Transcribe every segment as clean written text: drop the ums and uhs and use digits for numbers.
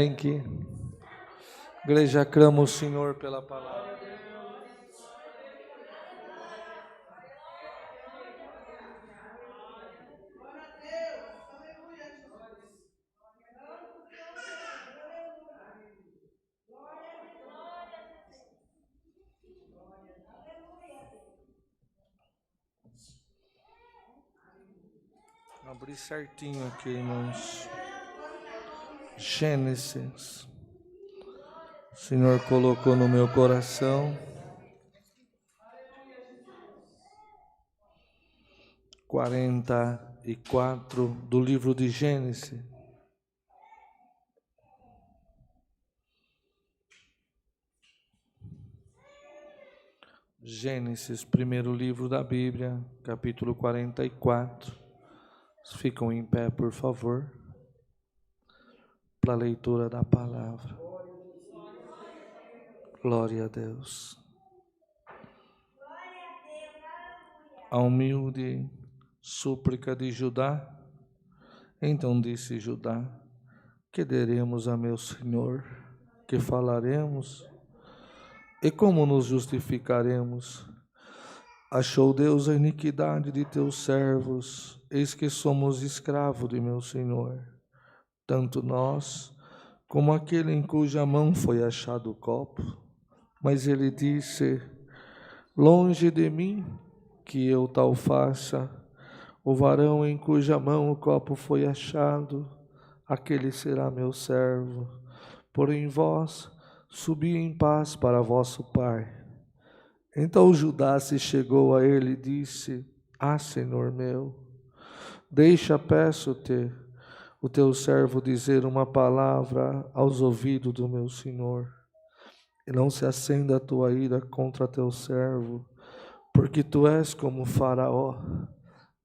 Em que igreja clama o Senhor pela palavra. Abri certinho aqui, irmãos. Gênesis. O Senhor colocou no meu coração 44 do livro de Gênesis. Gênesis, primeiro livro da Bíblia, capítulo 44. Ficam em pé, por favor, para a leitura da palavra. Glória a Deus. A humilde súplica de Judá. Então disse Judá: que diremos a meu Senhor? Que falaremos? E como nos justificaremos? Achou Deus a iniquidade de teus servos, eis que somos escravos de meu Senhor, tanto nós como aquele em cuja mão foi achado o copo. Mas ele disse: longe de mim que eu tal faça. O varão em cuja mão o copo foi achado, aquele será meu servo. Porém vós subi em paz para vosso pai. Então Judá se chegou a ele e disse: Senhor meu, deixa, peço-te, o teu servo dizer uma palavra aos ouvidos do meu senhor, e não se acenda a tua ira contra teu servo, porque tu és como Faraó.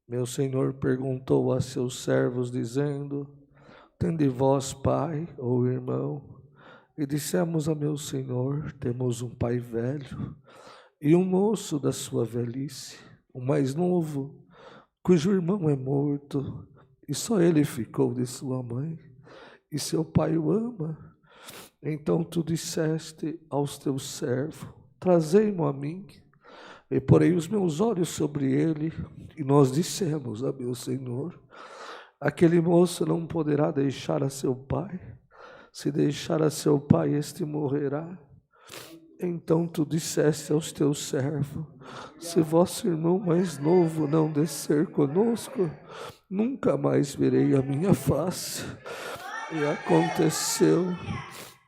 Meu senhor perguntou a seus servos, dizendo: tende vós pai ou irmão? E dissemos a meu senhor: temos um pai velho e um moço da sua velhice, o mais novo, cujo irmão é morto, e só ele ficou de sua mãe, e seu pai o ama. Então tu disseste aos teus servos: trazei-mo a mim, e porei os meus olhos sobre ele, e nós dissemos a meu senhor: aquele moço não poderá deixar a seu pai, se deixar a seu pai, este morrerá. Então tu disseste aos teus servos: se vosso irmão mais novo não descer conosco, nunca mais verei a minha face. E aconteceu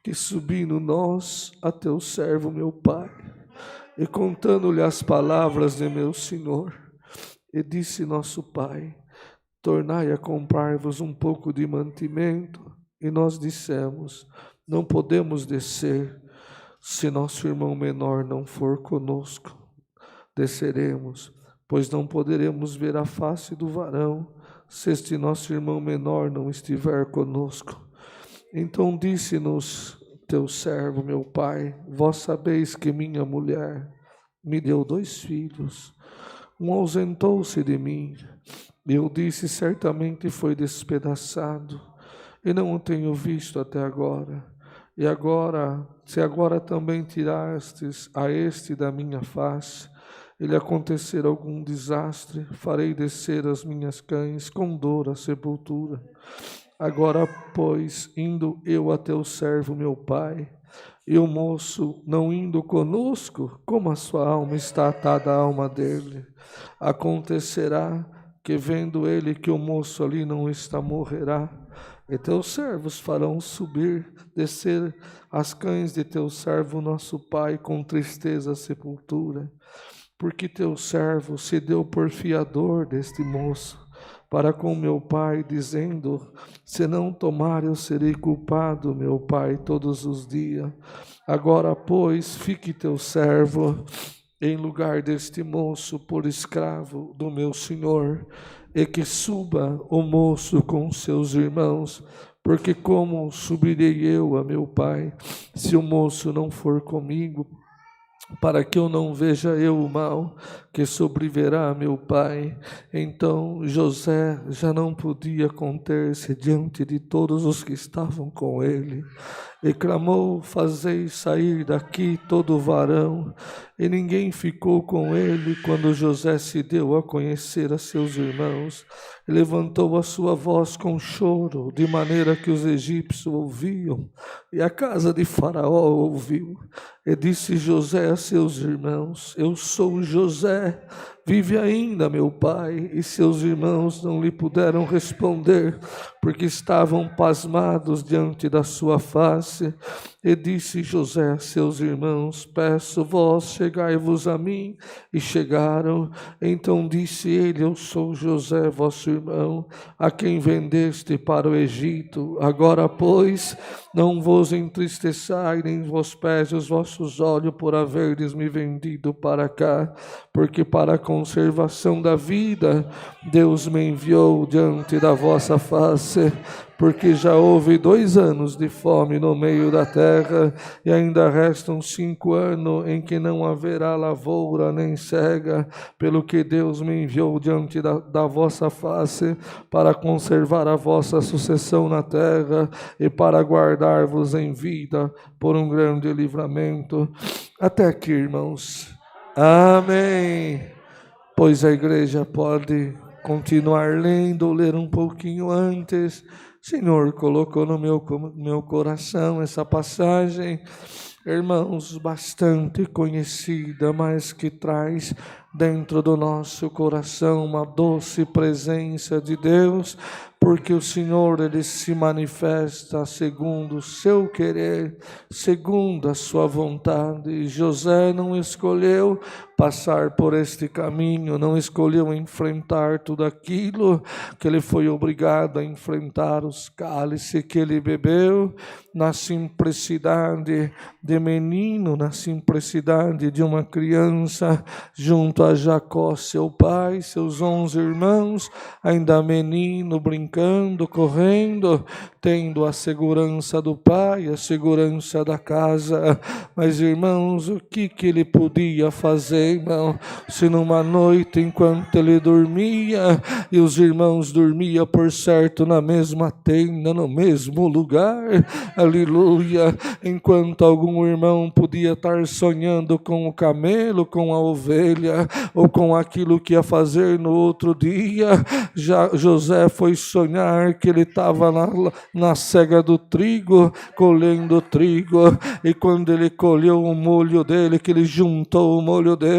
que, subindo nós a teu servo meu pai, e contando-lhe as palavras de meu senhor, e disse nosso pai: tornai a comprar-vos um pouco de mantimento. E nós dissemos: não podemos descer, se nosso irmão menor não for conosco. Desceremos, pois não poderemos ver a face do varão, se este nosso irmão menor não estiver conosco. Então disse-nos teu servo, meu pai: vós sabeis que minha mulher me deu 2 filhos. Um ausentou-se de mim, e eu disse: certamente foi despedaçado, e não o tenho visto até agora. E agora, se agora também tirastes a este da minha face, e lhe acontecer algum desastre, farei descer as minhas cães com dor à sepultura. Agora, pois, indo eu a teu servo meu pai, e o moço não indo conosco, como a sua alma está atada à alma dele, acontecerá que, vendo ele que o moço ali não está, morrerá. E teus servos farão subir, descer as cães de teu servo nosso pai com tristeza à sepultura, porque teu servo se deu por fiador deste moço para com meu pai, dizendo: se não tomar, eu serei culpado, meu pai, todos os dias. Agora, pois, fique teu servo em lugar deste moço por escravo do meu senhor, e que suba o moço com seus irmãos, porque como subirei eu a meu pai, se o moço não for comigo? para que eu não veja eu o mal que sobrevirá a meu pai. Então José já não podia conter-se diante de todos os que estavam com ele, e clamou: fazei sair daqui todo varão. E ninguém ficou com ele. Quando José se deu a conhecer a seus irmãos, levantou a sua voz com choro, de maneira que os egípcios ouviam, e a casa de Faraó ouviu. E disse José a seus irmãos: eu sou José, vive ainda meu pai? E seus irmãos não lhe puderam responder, porque estavam pasmados diante da sua face. E disse José a seus irmãos: peço vós, chegai-vos a mim. E chegaram. Então disse ele: eu sou José, vosso irmão, a quem vendeste para o Egito. Agora, pois, não vos entristeçai, nem vos pese os vossos olhos por haverdes me vendido para cá, porque para a conservação da vida Deus me enviou diante da vossa face. Porque já houve 2 anos de fome no meio da terra, e ainda restam 5 anos em que não haverá lavoura nem cega, pelo que Deus me enviou diante da vossa face, para conservar a vossa sucessão na terra, e para guardar-vos em vida por um grande livramento. Até aqui, irmãos. Amém. Pois a igreja pode continuar lendo ou ler um pouquinho antes. Senhor colocou no meu coração essa passagem, irmãos, bastante conhecida, mas que traz dentro do nosso coração uma doce presença de Deus, porque o Senhor, Ele se manifesta segundo o seu querer, segundo a sua vontade. E José não escolheu passar por este caminho, não escolheu enfrentar tudo aquilo que ele foi obrigado a enfrentar, os cálices que ele bebeu, na simplicidade de menino, na simplicidade de uma criança, junto a Jacó, seu pai, seus 11 irmãos, ainda menino, brincando, correndo, tendo a segurança do pai, a segurança da casa. Mas, irmãos, o que ele podia fazer, irmão, se numa noite, enquanto ele dormia, e os irmãos dormiam, por certo, na mesma tenda, no mesmo lugar, aleluia, enquanto algum irmão podia estar sonhando com o camelo, com a ovelha, ou com aquilo que ia fazer no outro dia, já José foi sonhar que ele estava na cega do trigo, colhendo trigo, e quando ele colheu o molho dele, que ele juntou o molho dele,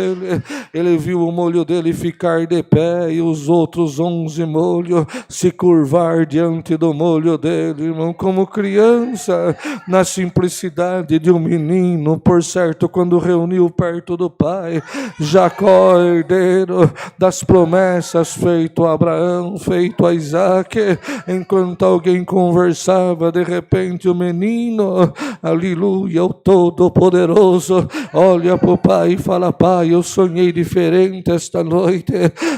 ele viu o molho dele ficar de pé, e os outros 11 molhos se curvar diante do molho dele, irmão, como criança, na simplicidade de um menino, por certo, quando reuniu perto do pai, Jacó, herdeiro das promessas, feito a Abraão, feito a Isaac, enquanto alguém conversava, de repente o menino, aleluia, o Todo-Poderoso, olha para o pai e fala: pai, eu sonhei diferente esta noite,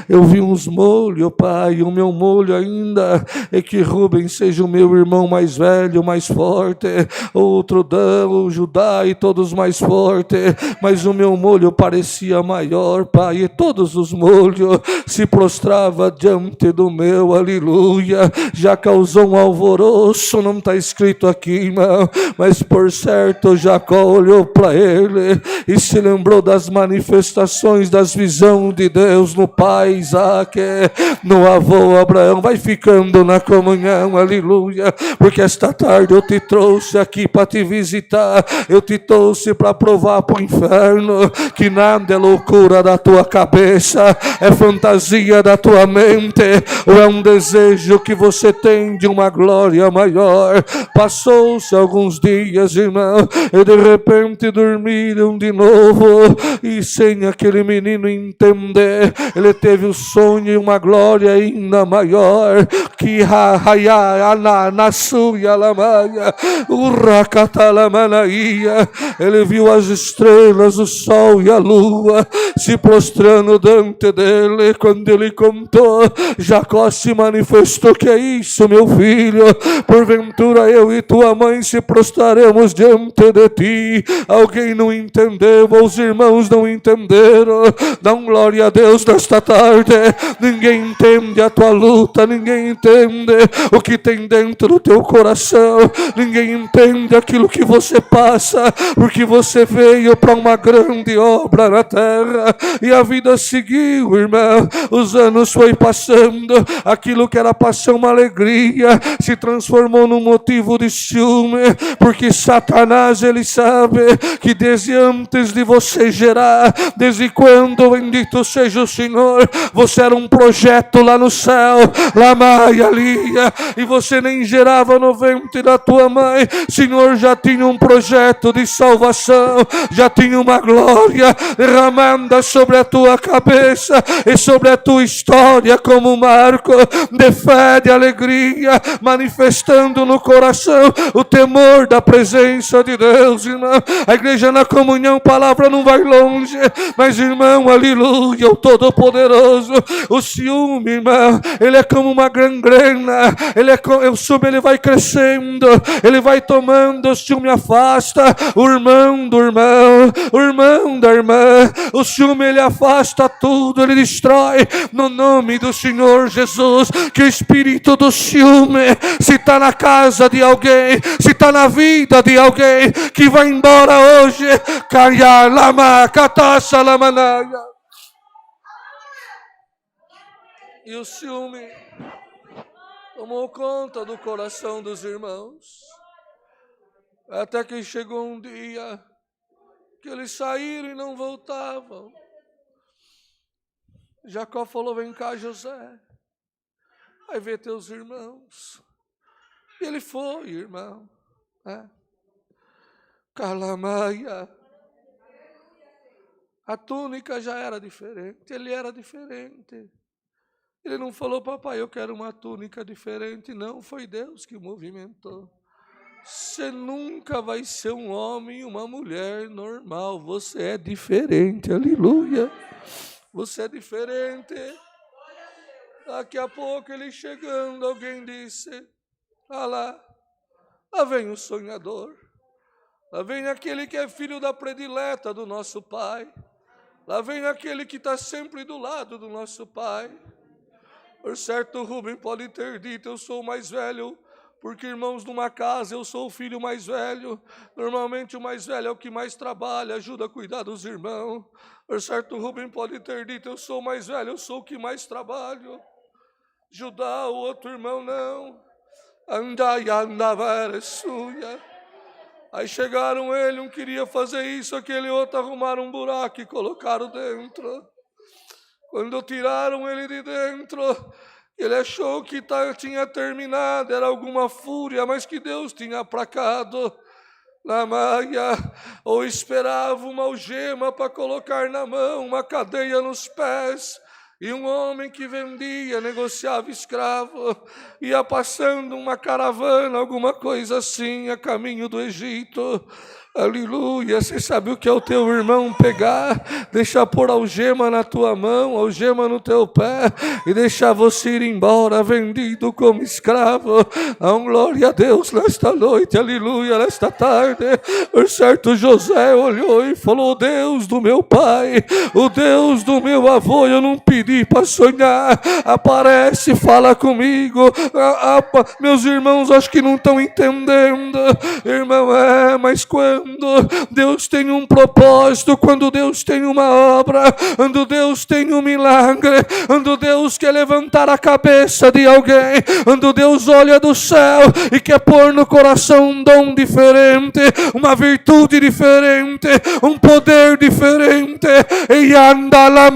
eu vi uns molhos, pai, o meu molho ainda é que Rubens seja o meu irmão mais velho, mais forte, outro Dan, o Judá e todos mais fortes, mas o meu molho parecia maior, pai, e todos os molhos se prostrava diante do meu, aleluia, já causou um alvoroço, não está escrito aqui, irmão, mas por certo Jacó olhou para ele e se lembrou das manifestações, das visões de Deus no pai Isaac, no avô Abraão. Vai ficando na comunhão, aleluia, porque esta tarde eu te trouxe aqui para te visitar, eu te trouxe para provar para o inferno que nada é loucura da tua cabeça, é fantasia da tua mente, ou é um desejo que você tem de uma glória maior. Passou-se alguns dias, irmão, e de repente dormiram de novo, e sem aquele menino entender, ele teve o sonho e uma glória ainda maior, que ele viu as estrelas, o sol e a lua se prostrando diante dele. Quando ele contou, Jacó se manifestou: que é isso, meu filho? Porventura eu e tua mãe se prostraremos diante de ti. Alguém não entende entendeu, ou os irmãos não entenderam. Dá um glória a Deus nesta tarde. Ninguém entende a tua luta, ninguém entende o que tem dentro do teu coração, ninguém entende aquilo que você passa, porque você veio para uma grande obra na terra, e a vida seguiu, irmão. Os anos foi passando, aquilo que era para ser uma alegria se transformou num motivo de ciúme, porque Satanás, ele sabe que desde antes de você gerar, desde quando, bendito seja o Senhor, você era um projeto lá no céu, lá Maia, Lia, e você nem gerava no ventre da tua mãe, Senhor já tinha um projeto de salvação, já tinha uma glória derramada sobre a tua cabeça e sobre a tua história, como um marco de fé, de alegria, manifestando no coração o temor da presença de Deus, irmão. A igreja na comunhão, palavra não vai longe, mas irmão, aleluia, o Todo-Poderoso, o ciúme, irmão, ele é como uma gangrena, o ciúme ele vai crescendo, ele vai tomando, o ciúme afasta o irmão do irmão, o irmão da irmã, o ciúme ele afasta tudo, ele destrói, no nome do Senhor Jesus. Que o espírito do ciúme, se está na casa de alguém, se está na vida de alguém, que vai embora hoje, Kaya Lama Katasa Lamanaya. E o ciúme tomou conta do coração dos irmãos, até que chegou um dia que eles saíram e não voltavam. Jacó falou: vem cá, José, vai ver teus irmãos. E ele foi, irmão. Calamaia. A túnica já era diferente, ele era diferente. Ele não falou: papai, eu quero uma túnica diferente. Não, foi Deus que movimentou. Você nunca vai ser um homem e uma mulher normal. Você é diferente, aleluia. Você é diferente. Daqui a pouco ele chegando, alguém disse: ah lá vem o sonhador. Lá vem aquele que é filho da predileta do nosso pai. Lá vem aquele que está sempre do lado do nosso pai. Por certo, Rubem pode ter dito: eu sou o mais velho, porque, irmãos, numa casa eu sou o filho mais velho. Normalmente o mais velho é o que mais trabalha, ajuda a cuidar dos irmãos. Por certo, Rubem pode ter dito: eu sou o mais velho, eu sou o que mais trabalho. Judá, o outro irmão, não. Andai, andava, suia. Aí chegaram ele, um queria fazer isso, aquele outro arrumaram um buraco e colocaram dentro. Quando tiraram ele de dentro, ele achou que tinha terminado, era alguma fúria, mas que Deus tinha aplacado. Na maia, ou esperava uma algema para colocar na mão, uma cadeia nos pés. E um homem que vendia, negociava escravo, ia passando uma caravana, alguma coisa assim, a caminho do Egito. Aleluia, você sabe o que é o teu irmão pegar, deixar pôr algema na tua mão, algema no teu pé, e deixar você ir embora, vendido como escravo. Dá glória a Deus nesta noite, aleluia, nesta tarde. Por certo, José olhou e falou: o Deus do meu pai, o Deus do meu avô, eu não pedi para sonhar, aparece, fala comigo. Meus irmãos acho que não estão entendendo, irmão, mas quando Deus tem um propósito, quando Deus tem uma obra, quando Deus tem um milagre, quando Deus quer levantar a cabeça de alguém, quando Deus olha do céu e quer pôr no coração um dom diferente, uma virtude diferente, um poder diferente, e anda lá,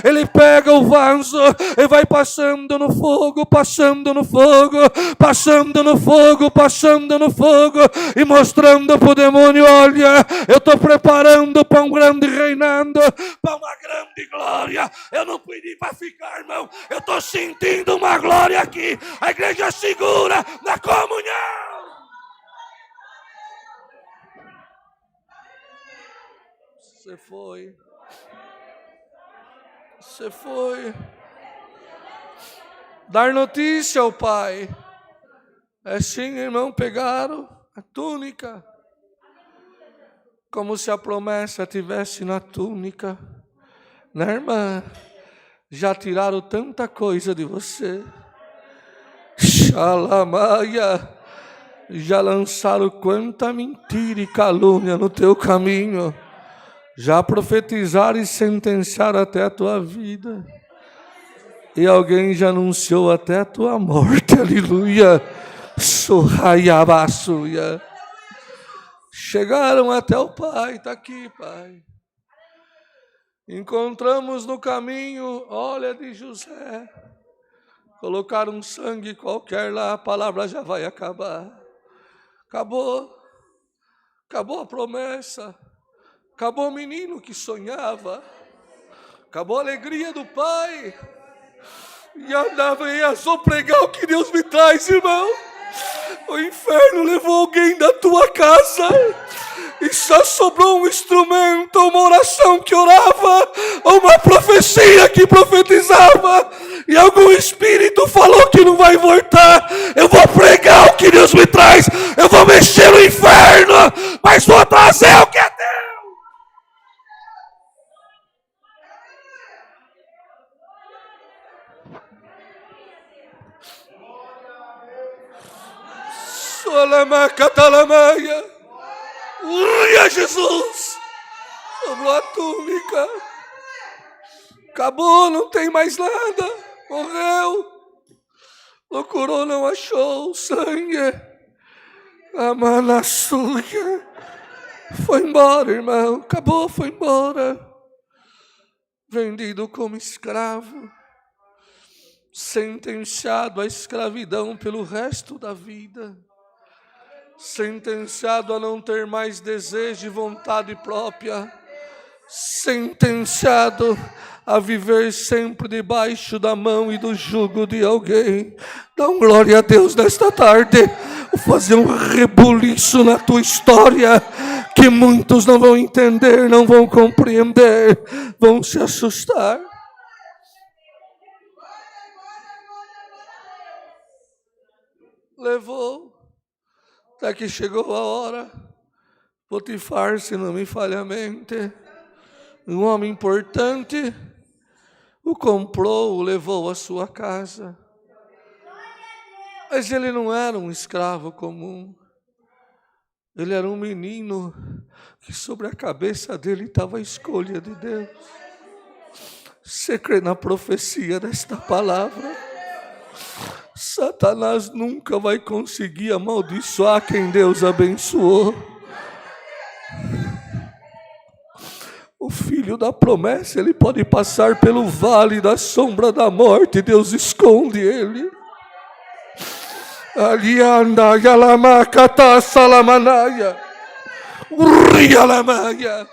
ele pega o vaso e vai passando no fogo, passando no fogo, passando no fogo, passando no fogo, e mostrando para o demônio: olha, eu estou preparando para um grande reinado, para uma grande glória. Eu não pedi para ficar, irmão, eu estou sentindo uma glória aqui. A igreja segura na comunhão. Você foi dar notícia ao pai. É sim, irmão, pegaram a túnica. como se a promessa tivesse na túnica. Né, irmã? Já tiraram tanta coisa de você. Xalamaia. Já lançaram quanta mentira e calúnia no teu caminho. Já profetizaram e sentenciaram até a tua vida. E alguém já anunciou até a tua morte. Aleluia. Surraiabassuia. Chegaram até o Pai. Está aqui, Pai. Encontramos no caminho, olha, de José. Colocaram um sangue qualquer lá, a palavra já vai acabar. Acabou. Acabou a promessa. Acabou o menino que sonhava. Acabou a alegria do pai. E andava e ia só pregar o que Deus me traz, irmão. O inferno levou alguém da tua casa e só sobrou um instrumento, uma oração que orava, uma profecia que profetizava, e algum espírito falou que não vai voltar. Eu vou pregar o que Deus me traz, eu vou mexer no inferno, mas vou trazer o que é Deus. Catalamaia. Uia, Jesus. Sobrou a túnica. Acabou, não tem mais nada. Morreu. Procurou, não achou sangue. A manassuia. Foi embora, irmão. Acabou, foi embora. Vendido como escravo. Sentenciado à escravidão pelo resto da vida. Sentenciado a não ter mais desejo e vontade própria, sentenciado a viver sempre debaixo da mão e do jugo de alguém. Dá um glória a Deus nesta tarde. Vou fazer um rebuliço na tua história que muitos não vão entender, não vão compreender, vão se assustar. Levou. Até que chegou a hora, Potifar, se não me falha a mente, um homem importante, o comprou, o levou à sua casa. Mas ele não era um escravo comum. Ele era um menino que sobre a cabeça dele estava a escolha de Deus. Você crê na profecia desta palavra? Satanás nunca vai conseguir amaldiçoar quem Deus abençoou. O filho da promessa, ele pode passar pelo vale da sombra da morte, Deus esconde ele. Ali anda, yalamacata salamanaia, urialamaia.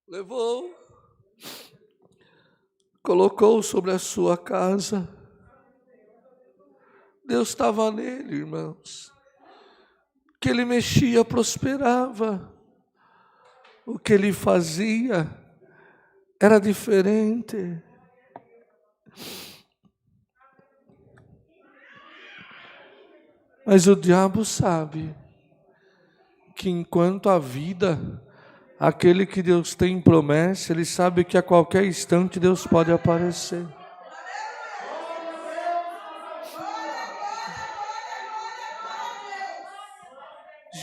Levou. Colocou sobre a sua casa. Deus estava nele, irmãos. O que ele mexia prosperava. O que ele fazia era diferente. Mas o diabo sabe que enquanto a vida, aquele que Deus tem promessa, ele sabe que a qualquer instante Deus pode aparecer.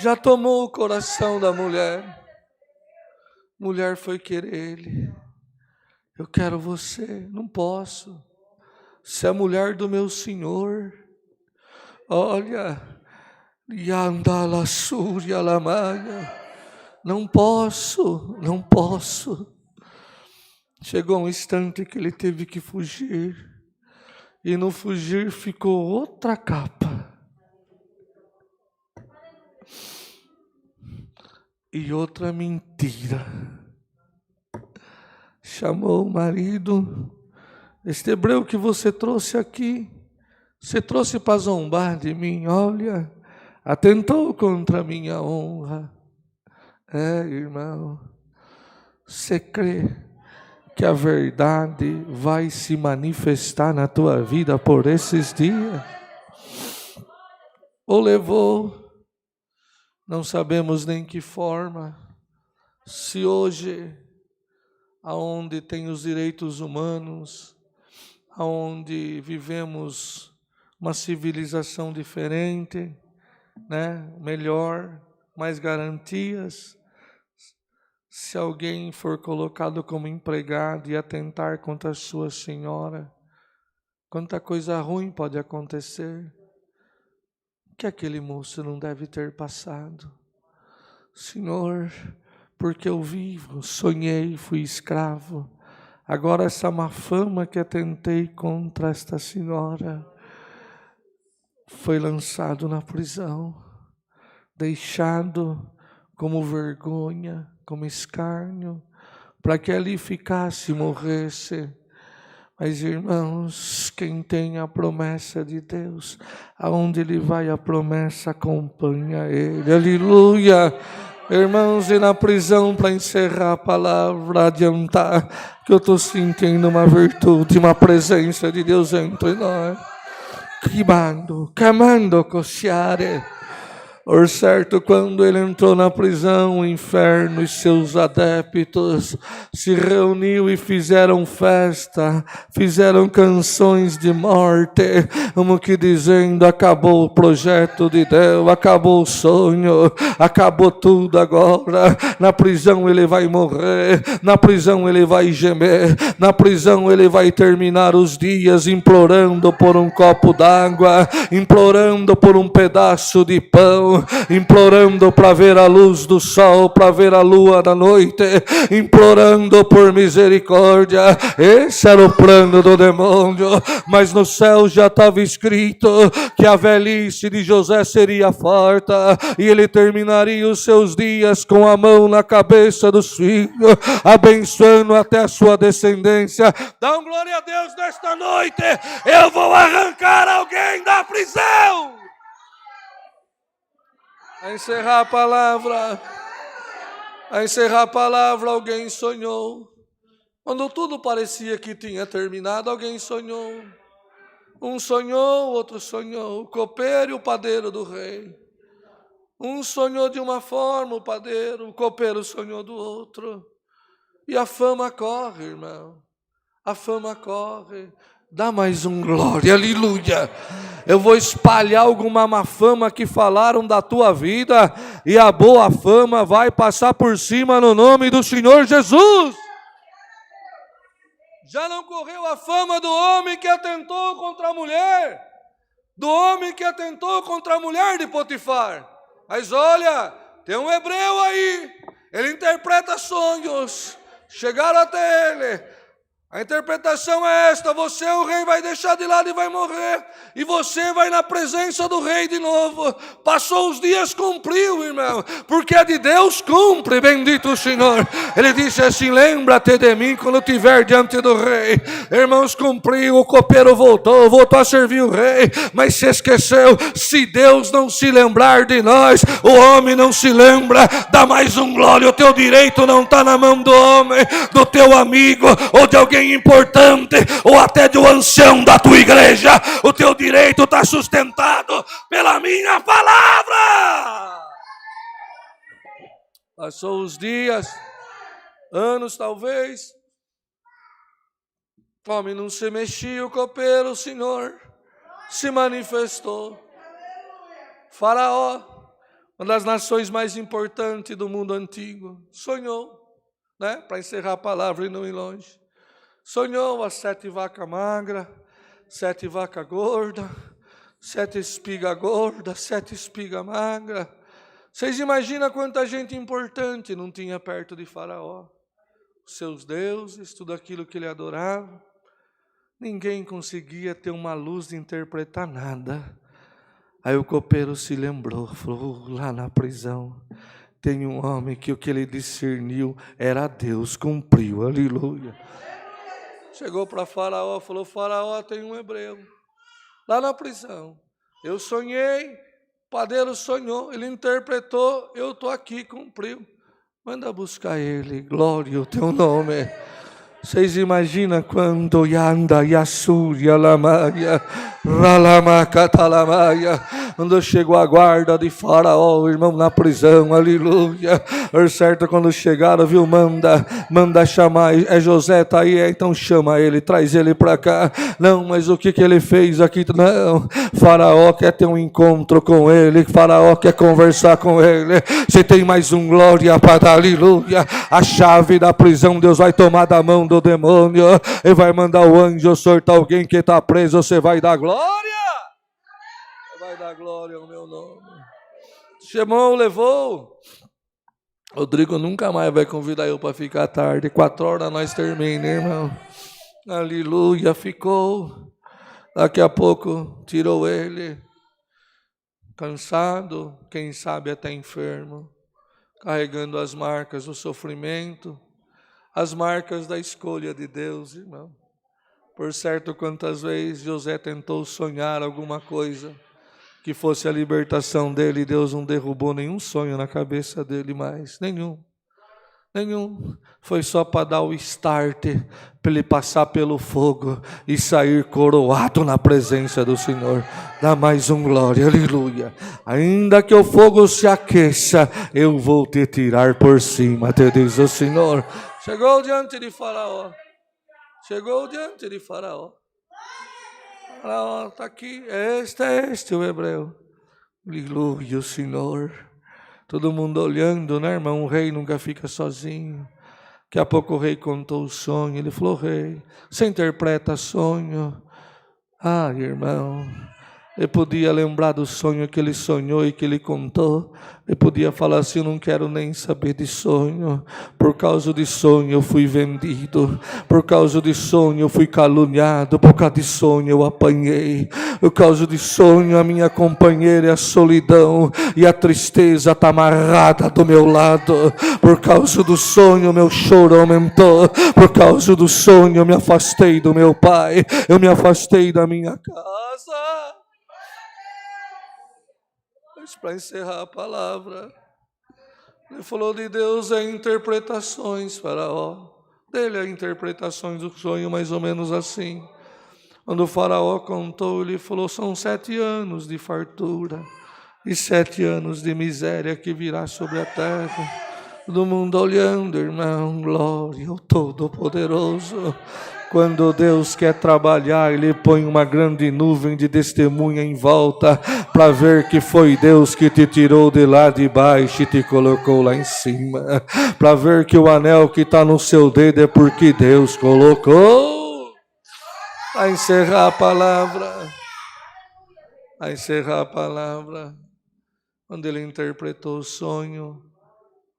Já tomou o coração da mulher. Mulher foi querer ele. Eu quero você, não posso. Você é a mulher do meu Senhor. Olha, Yandala Surya Lamaya. Não posso, não posso. Chegou um instante que ele teve que fugir. E no fugir ficou outra capa. E outra mentira. Chamou o marido. Este hebreu que você trouxe aqui, você trouxe para zombar de mim. Olha, atentou contra a minha honra. Irmão, você crê que a verdade vai se manifestar na tua vida por esses dias? Ou levou, Não sabemos nem que forma. Se hoje, aonde tem os direitos humanos, aonde vivemos uma civilização diferente, né? Melhor, mais garantias, se alguém for colocado como empregado e atentar contra a sua senhora, quanta coisa ruim pode acontecer, que aquele moço não deve ter passado. Senhor, porque eu vivo, sonhei, fui escravo, agora essa má fama que atentei contra esta senhora, foi lançado na prisão, deixado como vergonha, como escárnio, para que ali ficasse e morresse. Mas, irmãos, quem tem a promessa de Deus, aonde ele vai, a promessa acompanha ele. Aleluia! Irmãos, e na prisão, para encerrar a palavra, adiantar, que eu estou sentindo uma virtude, uma presença de Deus entre nós. Camando cociare. Por certo, quando ele entrou na prisão, o inferno e seus adeptos se reuniu e fizeram festa, fizeram canções de morte, como que dizendo, acabou o projeto de Deus, acabou o sonho, acabou tudo agora. Na prisão ele vai morrer, na prisão ele vai gemer, na prisão ele vai terminar os dias implorando por um copo d'água, implorando por um pedaço de pão, implorando para ver a luz do sol, para ver a lua da noite, implorando por misericórdia. Esse era o plano do demônio, mas no céu já estava escrito que a velhice de José seria farta e ele terminaria os seus dias com a mão na cabeça dos filhos, abençoando até a sua descendência. Dá um glória a Deus nesta noite. Eu vou arrancar alguém da prisão. A encerrar a palavra, alguém sonhou. Quando tudo parecia que tinha terminado, alguém sonhou. Um sonhou, outro sonhou. O copeiro e o padeiro do rei. Um sonhou de uma forma, o padeiro, o copeiro sonhou do outro. E a fama corre, irmão. A fama corre. Dá mais um glória, aleluia. Eu vou espalhar alguma má fama que falaram da tua vida, e a boa fama vai passar por cima no nome do Senhor Jesus. Já não correu a fama do homem que atentou contra a mulher, do homem que atentou contra a mulher de Potifar. Mas olha, tem um hebreu aí, ele interpreta sonhos, chegaram até ele. A interpretação é esta: você, o rei, vai deixar de lado e vai morrer, e você vai na presença do rei de novo. Passou os dias, cumpriu, irmão, porque é de Deus, cumpre, bendito o Senhor. Ele disse assim: lembra-te de mim quando estiver diante do rei. Irmãos, cumpriu, o copeiro voltou a servir o rei, mas se esqueceu. Se Deus não se lembrar de nós, o homem não se lembra. Dá mais um glória. O teu direito não está na mão do homem, do teu amigo ou de alguém importante, ou até do ancião da tua igreja. O teu direito está sustentado pela minha palavra. Passou os dias, anos talvez, o homem não se mexia, o copeiro, o Senhor se manifestou. Faraó, uma das nações mais importantes do mundo antigo, sonhou, né? Para encerrar a palavra e não ir longe. Sonhou as 7 vacas magras, 7 vacas gordas, 7 espigas gordas, 7 espigas magras. Vocês imaginam quanta gente importante não tinha perto de Faraó? Os seus deuses, tudo aquilo que ele adorava. Ninguém conseguia ter uma luz de interpretar nada. Aí o copeiro se lembrou, falou: lá na prisão tem um homem que o que ele discerniu era Deus, cumpriu, aleluia. Chegou para Faraó, falou: Faraó, tem um hebreu lá na prisão. Eu sonhei, o padeiro sonhou, ele interpretou, eu estou aqui, cumpriu. Manda buscar ele, glória ao teu nome. Vocês imaginam quando Yanda, Yassuria, Lamaia, Ralamacatalamaya, Quando chegou a guarda de Faraó, o irmão na prisão, aleluia. Certo, quando chegaram, viu, manda chamar, é José, tá aí, então chama ele, traz ele para cá. Não, mas o que ele fez aqui? Não, Faraó quer ter um encontro com ele, Faraó quer conversar com ele. Se tem mais um glória para dar, aleluia. A chave da prisão Deus vai tomar da mão do demônio e vai mandar o anjo soltar alguém que está preso. Você vai dar glória, vai dar glória ao meu nome. Chamou, levou. Rodrigo nunca mais vai convidar eu para ficar tarde. 4 horas nós terminamos, irmão. Aleluia, ficou. Daqui a pouco tirou ele, cansado, quem sabe até enfermo, carregando as marcas do sofrimento, as marcas da escolha de Deus, irmão. Por certo, quantas vezes José tentou sonhar alguma coisa que fosse a libertação dele, Deus não derrubou nenhum sonho na cabeça dele mais, nenhum. Foi só para dar o start, para ele passar pelo fogo e sair coroado na presença do Senhor. Dá mais um glória, aleluia. Ainda que o fogo se aqueça, eu vou te tirar por cima, te diz o Senhor. Chegou diante de Faraó. Faraó está aqui, este o hebreu. Aleluia, o Senhor. Todo mundo olhando, né, irmão? O rei nunca fica sozinho. Daqui a pouco o rei contou o sonho. Ele falou: rei, você interpreta sonho? Ah, irmão, ele podia lembrar do sonho que ele sonhou e que ele contou. Ele podia falar assim: eu não quero nem saber de sonho. Por causa de sonho eu fui vendido. Por causa de sonho eu fui caluniado. Por causa de sonho eu apanhei. Por causa de sonho a minha companheira é a solidão. E a tristeza está amarrada do meu lado. Por causa do sonho meu choro aumentou. Por causa do sonho eu me afastei do meu pai. Eu me afastei da minha casa. Para encerrar a palavra, ele falou de Deus é interpretações, Faraó. Dele é interpretações do sonho, mais ou menos assim. Quando o Faraó contou, ele falou: são 7 anos de fartura e 7 anos de miséria que virá sobre a terra. Todo mundo olhando, irmão, glória ao Todo-Poderoso. Quando Deus quer trabalhar, Ele põe uma grande nuvem de testemunha em volta para ver que foi Deus que te tirou de lá de baixo e te colocou lá em cima. Para ver que o anel que está no seu dedo é porque Deus colocou. A encerrar a palavra. Quando ele interpretou o sonho,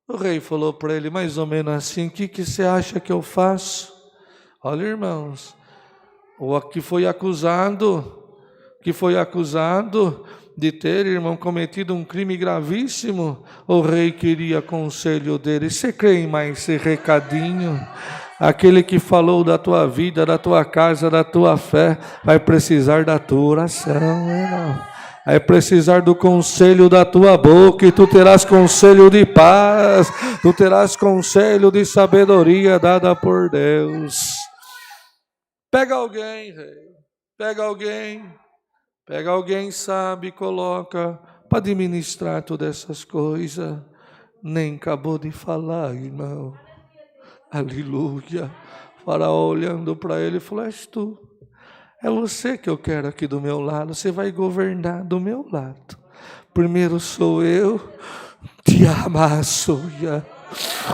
o rei falou para ele mais ou menos assim: o que você acha que eu faço? Olha, irmãos, o que foi acusado de ter, irmão, cometido um crime gravíssimo, o rei queria conselho dele. Você crê em mais esse recadinho? Aquele que falou da tua vida, da tua casa, da tua fé, vai precisar da tua oração, irmão. Vai precisar do conselho da tua boca, e tu terás conselho de paz, tu terás conselho de sabedoria dada por Deus. Pega alguém, rei, pega alguém, sabe, coloca para administrar todas essas coisas. Nem acabou de falar, irmão. Aleluia. O Faraó olhando para ele falou: és tu, é você que eu quero aqui do meu lado, você vai governar do meu lado. Primeiro sou eu, te amassoia.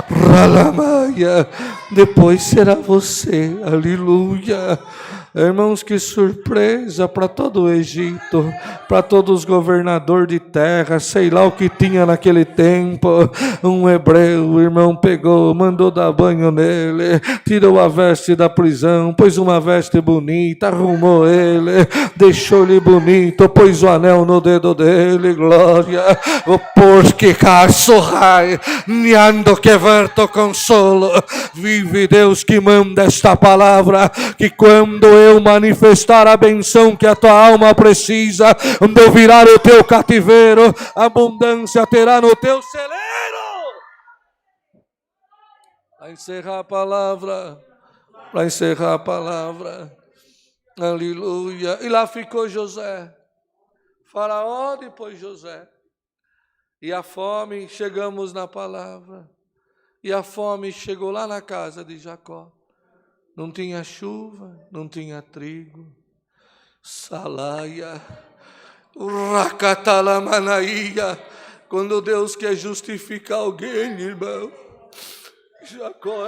Ralamaia, depois será você, aleluia. Irmãos, que surpresa para todo o Egito, para todos os governadores de terra, sei lá o que tinha naquele tempo. Um hebreu, o irmão pegou, mandou dar banho nele, tirou a veste da prisão, pôs uma veste bonita, arrumou ele, deixou-lhe bonito, pôs o anel no dedo dele, glória. Porque caçorrai, niando que verto consolo. Vive Deus que manda esta palavra, que quando eu manifestar a benção que a tua alma precisa, quando eu virar o teu cativeiro, abundância terá no teu celeiro. Para encerrar a palavra, aleluia. E lá ficou José, Faraó, depois José. E a fome, chegamos na palavra. E a fome chegou lá na casa de Jacó. Não tinha chuva, não tinha trigo. Salaia, uracatalamanaia. Quando Deus quer justificar alguém, irmão, Jacó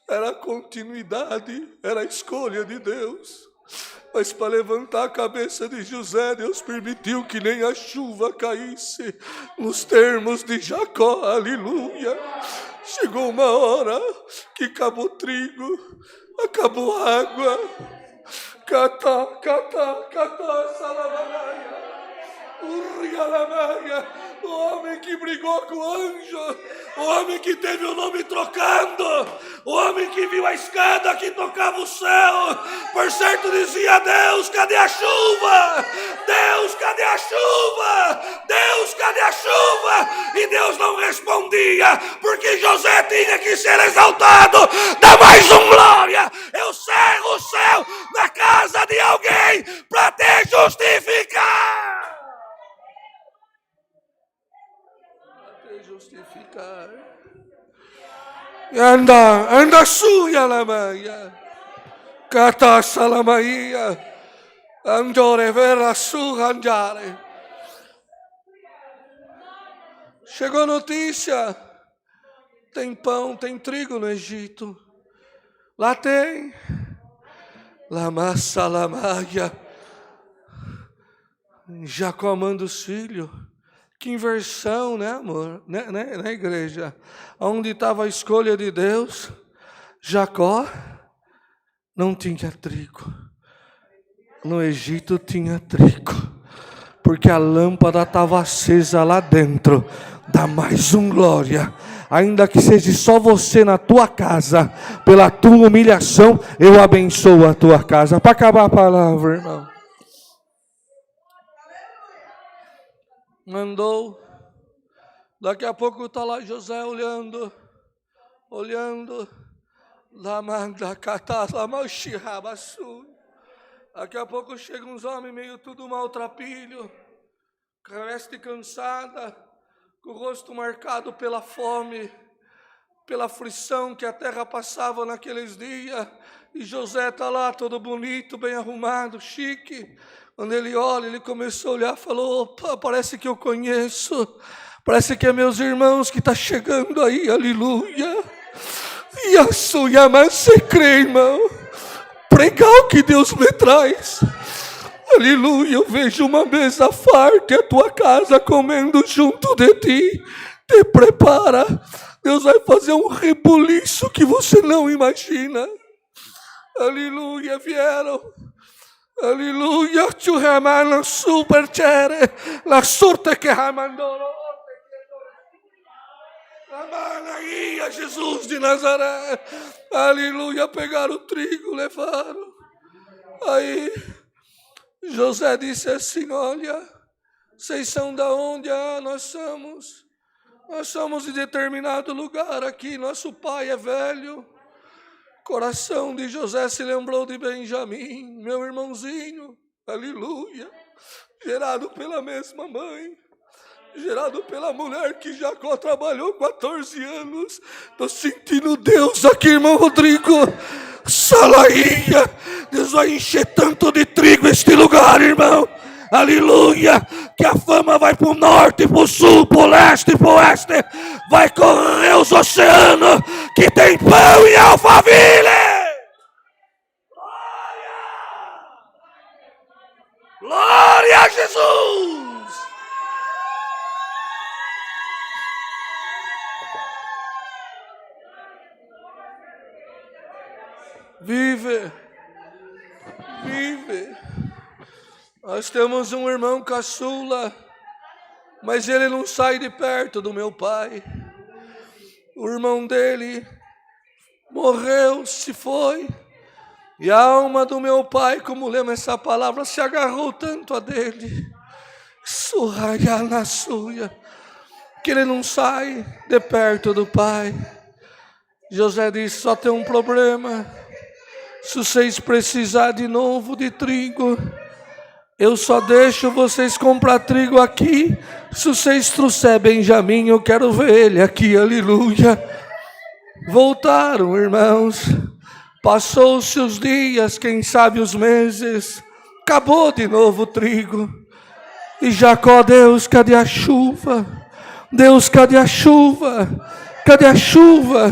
era continuidade, era a escolha de Deus. Mas para levantar a cabeça de José, Deus permitiu que nem a chuva caísse nos termos de Jacó, aleluia. Chegou uma hora que acabou trigo, acabou água. Catá, salamanaia. O homem que brigou com o anjo, o homem que teve o nome trocando, o homem que viu a escada que tocava o céu, por certo dizia: Deus, cadê a chuva? Deus, cadê a chuva? Deus, cadê a chuva? E Deus não respondia, porque José tinha que ser exaltado. Dá mais glória. Eu cerro o céu na casa de alguém para te justificar. Justificar. Anda suya la maya. Kata salamaia. Andore vera su andare. Chegou notícia. Tem pão, tem trigo no Egito. Lá tem. Lama salamaia. Jacó manda os filhos. Que inversão, né, amor? Na igreja. Onde estava a escolha de Deus, Jacó não tinha trigo. No Egito tinha trigo. Porque a lâmpada estava acesa lá dentro. Dá mais glória. Ainda que seja só você na tua casa, pela tua humilhação, eu abençoo a tua casa. Para acabar a palavra, irmão. Mandou. Daqui a pouco está lá José olhando. Daqui a pouco chegam uns homens meio tudo maltrapilho, veste cansada, com o rosto marcado pela fome, pela aflição que a terra passava naqueles dias. E José está lá todo bonito, bem arrumado, chique. Quando ele olha, ele começou a olhar e falou: opa, parece que eu conheço. Parece que é meus irmãos que estão chegando aí, aleluia. E a sua mãe se crê, irmão. Pregar o que Deus me traz. Aleluia, eu vejo uma mesa farta e a tua casa comendo junto de ti. Te prepara. Deus vai fazer um rebuliço que você não imagina. Aleluia, vieram. Aleluia, tu remana super chere. La sorte que remandou. Amanaia, Jesus de Nazaré. Aleluia, pegaram o trigo, levaram. Aí José disse assim: olha, vocês são da onde? Nós somos de determinado lugar aqui, nosso pai é velho. Coração de José se lembrou de Benjamim, meu irmãozinho, aleluia, gerado pela mesma mãe, gerado pela mulher que Jacó trabalhou 14 anos. Estou sentindo Deus aqui, irmão Rodrigo. Salaia, Deus vai encher tanto de trigo este lugar, irmão. Aleluia, que a fama vai para o norte, para o sul, para o leste, para o oeste. Vai correr os oceanos, que tem pão em Alphaville. Glória a Jesus. Vive. Nós temos um irmão caçula, mas ele não sai de perto do meu pai. O irmão dele morreu, se foi, e a alma do meu pai, como lemos essa palavra, se agarrou tanto a dele, surraiana suia, que ele não sai de perto do pai. José disse: só tem um problema. Se vocês precisarem de novo de trigo, Eu só deixo vocês comprar trigo aqui. Se vocês trouxer Benjamim, eu quero ver ele aqui, aleluia. Voltaram, irmãos. Passou-se os dias, quem sabe os meses. Acabou de novo o trigo. E Jacó, Deus, cadê a chuva? Deus, cadê a chuva? Cadê a chuva?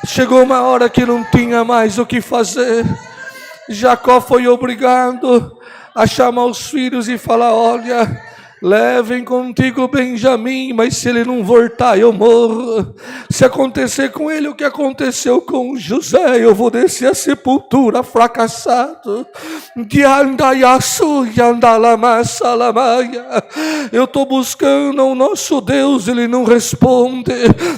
Chegou uma hora que não tinha mais o que fazer. Jacó foi obrigado a chamar os filhos e falar: olha, levem contigo Benjamim, mas se ele não voltar, eu morro. Se acontecer com ele o que aconteceu com José, eu vou descer a sepultura fracassado. Eu estou buscando o nosso Deus, ele não responde.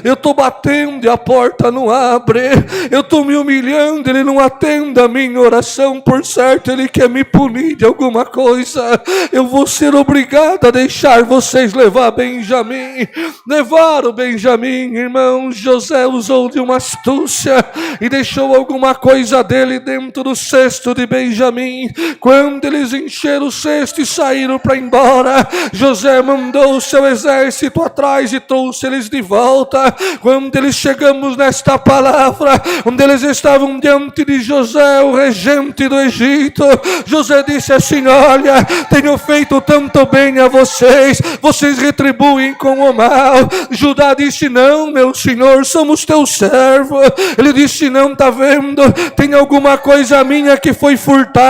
Eu estou batendo e a porta não abre. Eu estou me humilhando, ele não atende a minha oração. Por certo, ele quer me punir de alguma coisa. Eu vou ser obrigado a deixar vocês levar Benjamim. Levaram Benjamim, irmão. José usou de uma astúcia e deixou alguma coisa dele dentro do cesto de Benjamim. Quando eles encheram o cesto e saíram para embora, José mandou o seu exército atrás e trouxe eles de volta. Quando eles chegamos nesta palavra, onde eles estavam diante de José, o regente do Egito, José disse assim: olha, tenho feito tanto bem a vocês, vocês retribuem com o mal. Judá disse: não, meu senhor, somos teu servo. Ele disse: não, tá vendo, tem alguma coisa minha que foi furtada.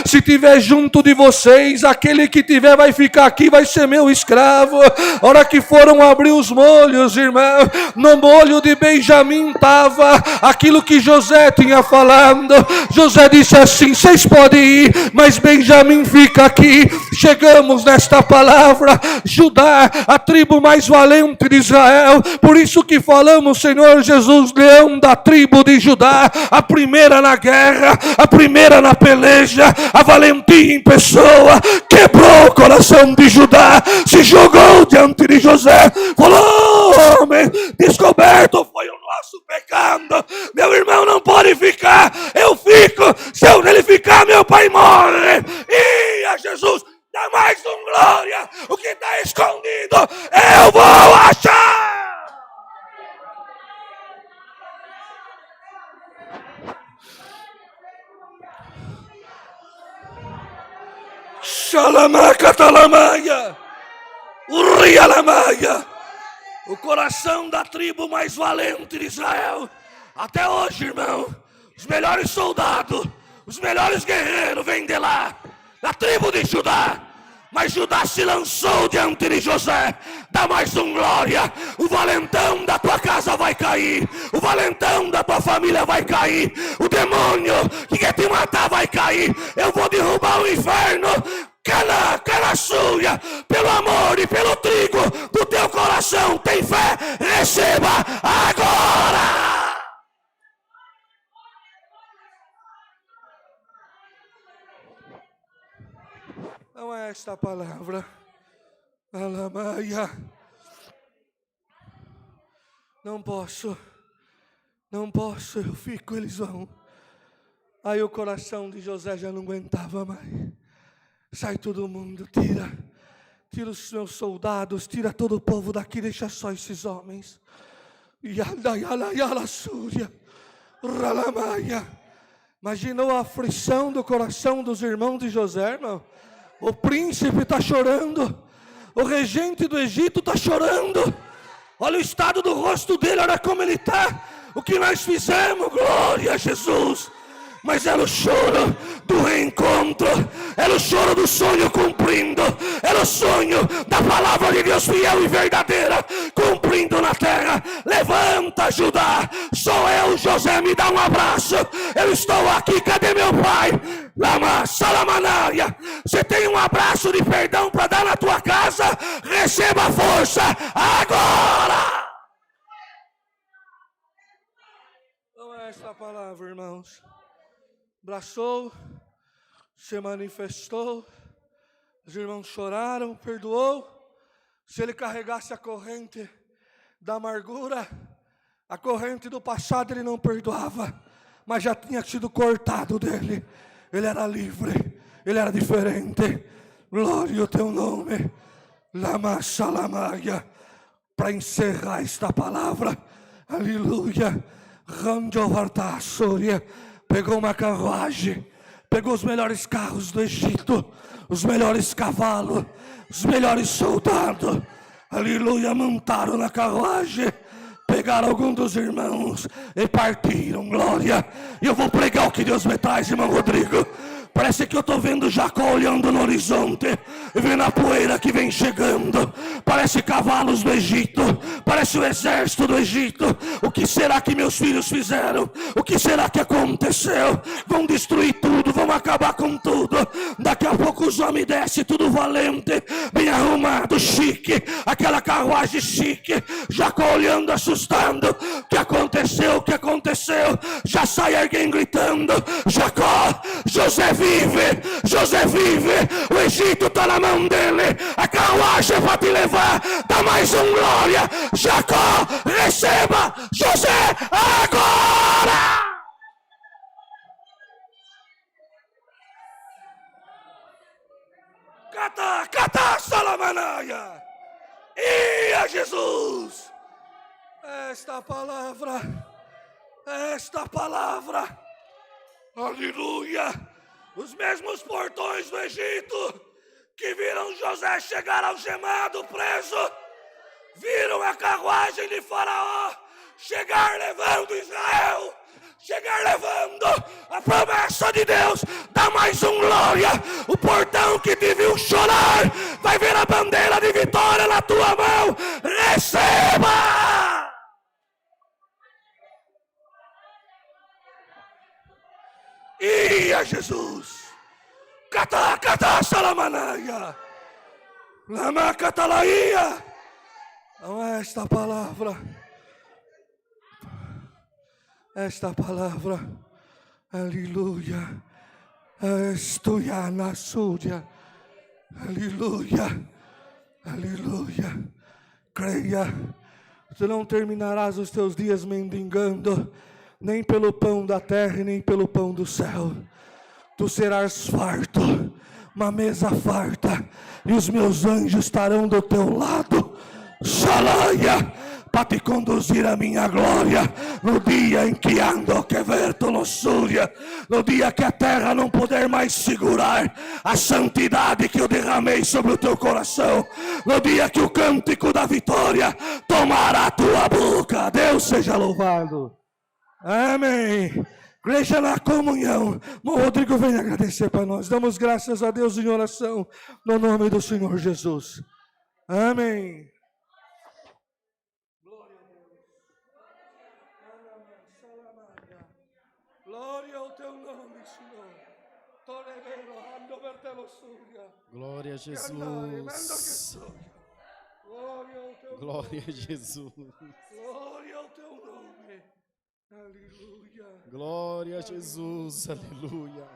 Se tiver junto de vocês, aquele que tiver vai ficar aqui, vai ser meu escravo. A hora que foram abrir os molhos, irmão, no molho de Benjamim estava aquilo que José tinha falado. José disse assim: vocês podem ir, mas Benjamim fica aqui. Chegamos nesta palavra: Judá, a tribo mais valente de Israel. Por isso que falamos, Senhor Jesus, leão da tribo de Judá, a primeira na guerra, a primeira na peleja, a valentia em pessoa, quebrou o coração de Judá, se jogou diante de José, falou: homem, descoberto foi o nosso pecado, meu irmão não pode ficar, eu fico, se ele ficar, meu pai morre. E a Jesus, dá mais glória, o que está escondido, eu vou achar. Xalamacatalamaia, Urialamaia, o coração da tribo mais valente de Israel. Até hoje, irmão, os melhores soldados, os melhores guerreiros vêm de lá, da tribo de Judá. Mas Judá se lançou diante de José. Dá mais glória. O valentão da tua casa vai cair. O valentão da tua família vai cair. O demônio que quer te matar vai cair. Eu vou derrubar o inferno. Cana suia, pelo amor e pelo trigo do teu coração. Tem fé? Receba agora. Não é esta a palavra. Alamaia. Não posso, eu fico, eles vão. Aí o coração de José já não aguentava mais. Sai todo mundo, tira os meus soldados, tira todo o povo daqui, deixa só esses homens. Imaginou a aflição do coração dos irmãos de José, irmão? O príncipe está chorando, o regente do Egito está chorando. Olha o estado do rosto dele, olha como ele está. O que nós fizemos, glória a Jesus. Mas era o choro do reencontro, era o choro do sonho cumprindo, era o sonho da palavra de Deus fiel e verdadeira cumprindo na terra. Levanta, Judá, sou eu, José, me dá um abraço. Eu estou aqui, cadê meu pai? Lama Salamanária, você tem um abraço de perdão para dar na tua casa? Receba força agora. Não é esta palavra, irmãos. Abraçou, se manifestou, os irmãos choraram, perdoou. Se ele carregasse a corrente da amargura, a corrente do passado ele não perdoava, mas já tinha sido cortado dele. Ele era livre, ele era diferente. Glória ao teu nome. Lama Salamaia. Para encerrar esta palavra, aleluia. Randovarta Súria pegou uma carruagem, pegou os melhores carros do Egito, os melhores cavalos, os melhores soldados, aleluia, montaram na carruagem, pegaram algum dos irmãos e partiram, glória. E eu vou pregar o que Deus me traz, irmão Rodrigo. Parece que eu estou vendo Jacó olhando no horizonte, vendo a poeira que vem chegando. Parece cavalos do Egito, parece o exército do Egito. O que será que meus filhos fizeram? O que será que aconteceu? Vão destruir tudo, vão acabar com tudo. Daqui a pouco os homens descem, tudo valente, bem arrumado, chique. Aquela carruagem chique, Jacó olhando, assustando. O que aconteceu? O que aconteceu? Já sai alguém gritando: Jacó, José vive, José vive, o Egito está na mão dele, a carruagem vai te levar, dá mais glória. Jacó, receba José agora. Cata, Salamanaia. Ia Jesus, esta palavra, aleluia. Os mesmos portões do Egito que viram José chegar algemado, preso, viram a carruagem de Faraó chegar levando Israel, chegar levando a promessa de Deus. Dá mais glória. O portão que te viu chorar vai ver a bandeira de vitória na tua mão. Receba! Ia Jesus, cata salamanaia, lama catalaia. Não é esta palavra, aleluia, estuiana súria, aleluia, creia, tu não terminarás os teus dias mendigando, nem pelo pão da terra e nem pelo pão do céu. Tu serás farto, uma mesa farta, e os meus anjos estarão do teu lado, Xalaia, para te conduzir a minha glória, no dia em que ando que verto luxúria, no dia que a terra não puder mais segurar a santidade que eu derramei sobre o teu coração, no dia que o cântico da vitória tomará a tua boca. Deus seja louvado. Amém. Igreja na comunhão. O Rodrigo vem agradecer para nós. Damos graças a Deus em oração, no nome do Senhor Jesus. Amém. Glória a Deus. Glória ao teu nome, Senhor. Glória a Jesus. Glória a Jesus. Glória ao teu nome. Aleluia. Glória a Jesus, aleluia.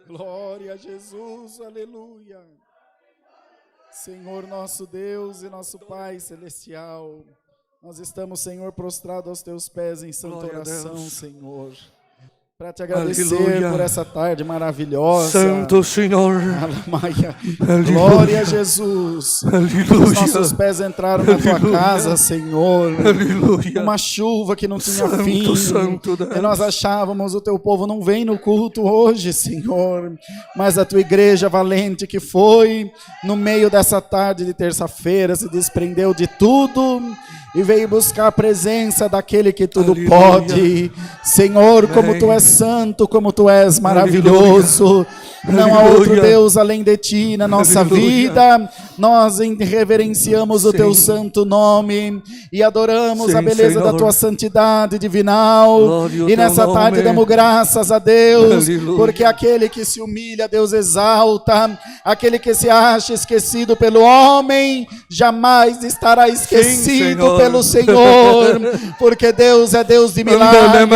Glória a Jesus, aleluia. Senhor nosso Deus e nosso Pai celestial, nós estamos, Senhor, prostrados aos teus pés em santa oração, Senhor, para te agradecer, aleluia, por essa tarde maravilhosa. Santo Senhor. Aleluia. Glória a Jesus. Aleluia. Os nossos pés entraram na tua casa, Senhor. Aleluia. Uma chuva que não tinha fim. Santo Deus. E nós achávamos o teu povo não vem no culto hoje, Senhor. Mas a tua igreja valente que foi no meio dessa tarde de terça-feira se desprendeu de tudo e veio buscar a presença daquele que tudo, aleluia, pode. Senhor, amém, como tu és santo, como tu és maravilhoso, aleluia, não há outro Deus além de ti na nossa, aleluia, vida. Nós reverenciamos, sim, o teu santo nome e adoramos, sim, a beleza, Senhor, da tua santidade divinal. Glória e nessa tarde damos graças a Deus, aleluia, porque aquele que se humilha, Deus exalta. Aquele que se acha esquecido pelo homem jamais estará esquecido, sim, pelo Senhor, porque Deus é Deus de milagre,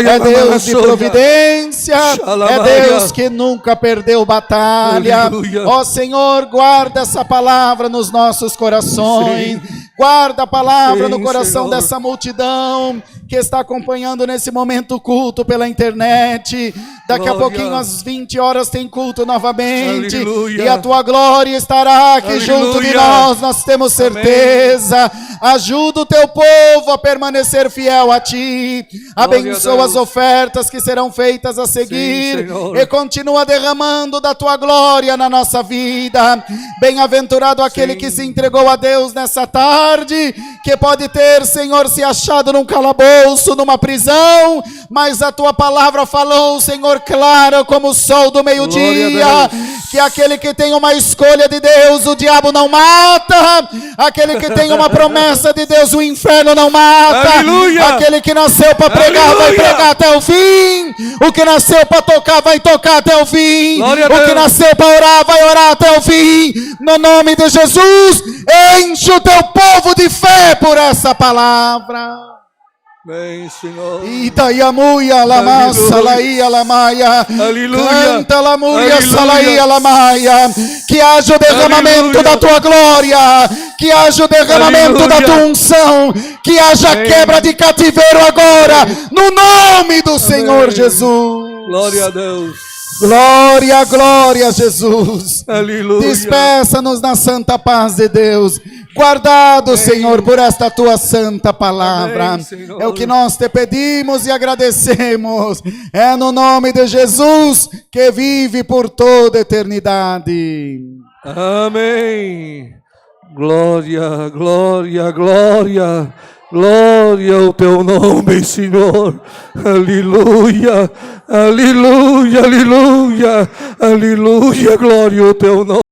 é Deus de providência, é Deus que nunca perdeu batalha. Ó Senhor, guarda essa palavra palavra nos nossos corações. Sim. Guarda a palavra Sim, no coração Senhor. dessa multidão que está acompanhando nesse momento o culto pela internet. Daqui a Glória. pouquinho, às 20 horas, tem culto novamente. Aleluia. E a tua glória estará aqui Aleluia. junto de nós temos certeza. Ajuda o teu povo a permanecer fiel a ti. Abençoa as ofertas que serão feitas a seguir. Senhor. E continua derramando da tua glória na nossa vida. Bem-aventurado aquele Sim. que se entregou a Deus nessa tarde, que pode ter, Senhor, se achado num calabouço, numa prisão, mas a tua palavra falou, Senhor, claro como o sol do Glória meio-dia, a Deus. que aquele que tem uma escolha de Deus, o diabo não mata. Aquele que tem uma promessa de Deus, o inferno não mata. Aleluia. Aquele que nasceu para pregar, vai Aleluia. pregar até o fim. O que nasceu para tocar, vai tocar até o fim. Glória a O que Deus. nasceu para orar, vai orar até o fim. No nome de Jesus, enche o teu povo de fé por essa palavra. Vem, Senhor. Itaiamuia lamassa Aleluia. laia lamaia. Aleluia. Canta lamuia Aleluia. salaia lamaia. Que haja o derramamento Aleluia. da tua glória. Que haja o derramamento Aleluia. da tua unção. Que haja Amém. quebra de cativeiro agora. No nome do Senhor Jesus. Glória a Deus. Glória, glória a Jesus. Aleluia. Despeça-nos na santa paz de Deus. Guardado, Senhor, por esta tua santa palavra. Amém, Senhor. É o que nós te pedimos e agradecemos. É no nome de Jesus, que vive por toda a eternidade. Amém. Glória, glória, glória. Glória ao teu nome, Senhor. Aleluia. Aleluia, aleluia. Aleluia. Glória ao teu nome.